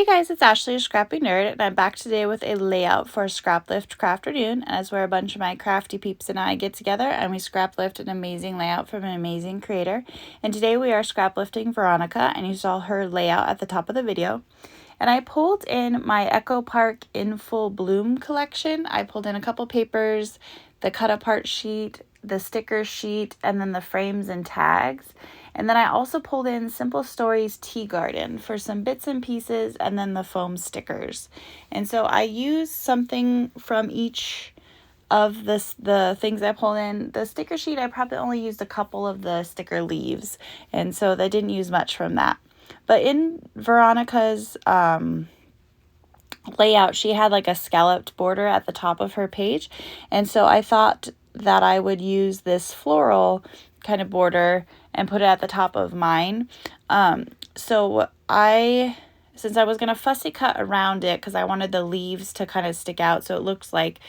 guys, it's Ashley, a scrappy nerd, and I'm back today with a layout for Scraplift Crafternoon, and that's where a bunch of my crafty peeps and I get together and we scraplift an amazing layout from an amazing creator. And today we are scraplifting Veronica, and you saw her layout at the top of the video. And I pulled in my Echo Park in Full Bloom collection. I pulled in a couple papers, the cut apart sheet, the sticker sheet, and then the frames and tags. And then I also pulled in Simple Stories Tea Garden for some bits and pieces, and then the foam stickers. And so I used something from each of the things I pulled in. The sticker sheet, I probably only used a couple of the sticker leaves, and so I didn't use much from that. But in Veronica's layout, she had like a scalloped border at the top of her page, and so I thought that I would use this floral kind of border and put it at the top of mine. So since I was going to fussy cut around it because I wanted the leaves to kind of stick out so it looks like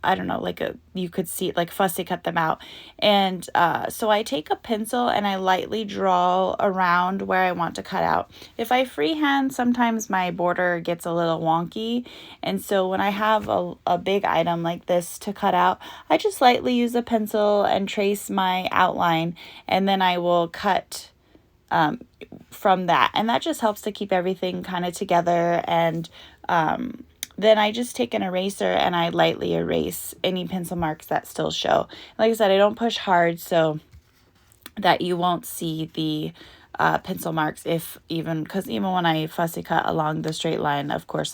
I don't know, like you could see, like fussy cut them out. And so I take a pencil and I lightly draw around where I want to cut out. If I freehand, sometimes my border gets a little wonky. And so when I have a big item like this to cut out, I just lightly use a pencil and trace my outline, and then I will cut from that. And that just helps to keep everything kind of together. And then I just take an eraser and I lightly erase any pencil marks that still show. Like I said, I don't push hard so that you won't see the pencil marks because even when I fussy cut along the straight line, of course,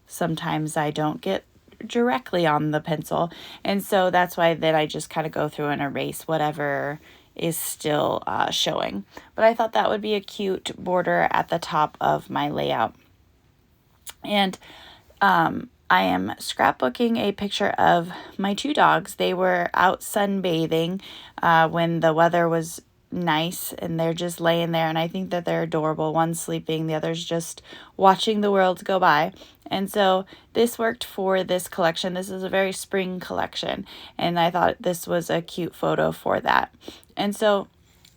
sometimes I don't get directly on the pencil. And so that's why then I just kind of go through and erase whatever is still showing. But I thought that would be a cute border at the top of my layout. And I am scrapbooking a picture of my two dogs. They were out sunbathing when the weather was nice, and they're just laying there, and I think that they're adorable. One's sleeping, the other's just watching the world go by. And so this worked for this collection. This is a very spring collection, and I thought this was a cute photo for that. And so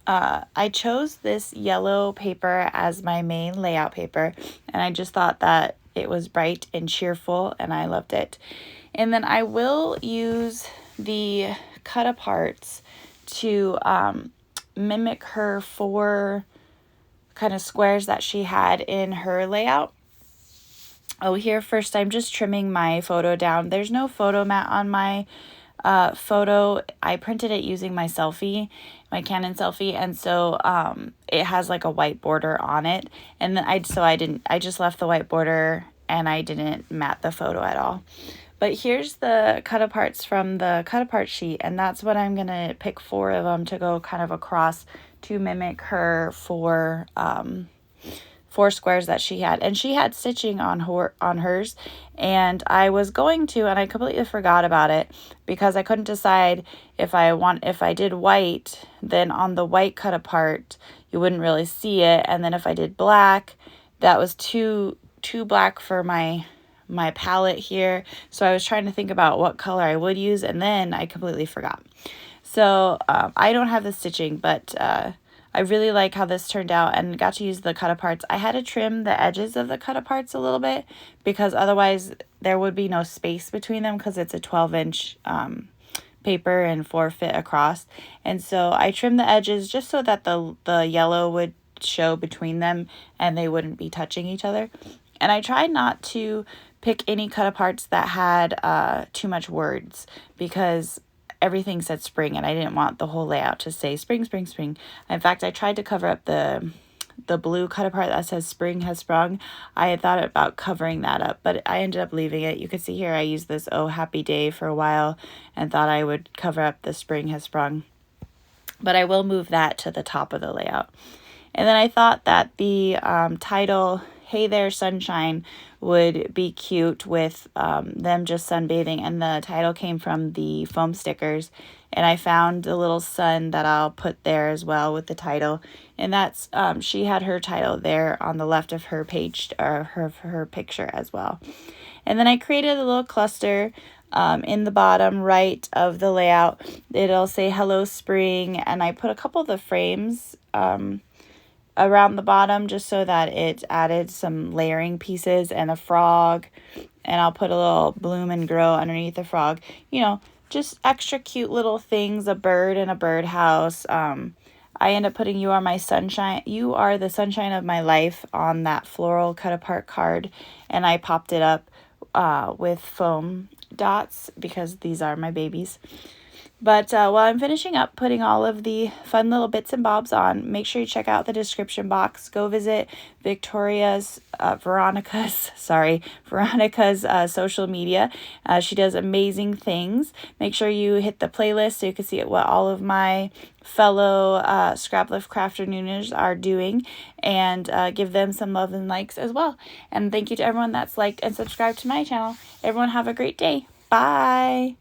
I chose this yellow paper as my main layout paper, and I just thought that it was bright and cheerful, and I loved it. And then I will use the cut aparts to mimic her 4 kind of squares that she had in her layout. Oh, here first I'm just trimming my photo down. There's no photo mat on my photo. I printed it using my Canon selfie, and so it has like a white border on it, and then I just left the white border and I didn't mat the photo at all. But here's the cut aparts from the cut apart sheet, and that's what I'm gonna pick 4 of them to go kind of across to mimic her 4 squares that she had. And she had stitching on hers, and I was going to, and I completely forgot about it because I couldn't decide if I did white, then on the white cut apart you wouldn't really see it, and then if I did black, that was too black for my palette here. So I was trying to think about what color I would use, and then I completely forgot. So I don't have the stitching, but I really like how this turned out and got to use the cut aparts. I had to trim the edges of the cut aparts a little bit because otherwise there would be no space between them because it's a 12-inch paper and 4 fit across. And so I trimmed the edges just so that the yellow would show between them and they wouldn't be touching each other. And I tried not to pick any cut aparts that had too much words because everything said spring, and I didn't want the whole layout to say spring, spring, spring. In fact, I tried to cover up the blue cut apart that says spring has sprung. I had thought about covering that up, but I ended up leaving it. You can see here I used this "Oh Happy Day" for a while and thought I would cover up the spring has sprung. But I will move that to the top of the layout. And then I thought that the title, "Hey There Sunshine," would be cute with them just sunbathing, and the title came from the foam stickers, and I found a little sun that I'll put there as well with the title, and that's she had her title there on the left of her page, or her picture as well. And then I created a little cluster in the bottom right of the layout. It'll say "Hello Spring," and I put a couple of the frames around the bottom just so that it added some layering pieces and a frog. And I'll put a little bloom and grow underneath the frog. You know, just extra cute little things, a bird and a birdhouse. I end up putting "You Are My Sunshine," "You Are the Sunshine of My Life" on that floral cut apart card. And I popped it up with foam dots because these are my babies. But while I'm finishing up putting all of the fun little bits and bobs on, make sure you check out the description box. Go visit Veronica's social media. She does amazing things. Make sure you hit the playlist so you can see what all of my fellow Scraplift Crafternooners are doing, and give them some love and likes as well. And thank you to everyone that's liked and subscribed to my channel. Everyone have a great day. Bye.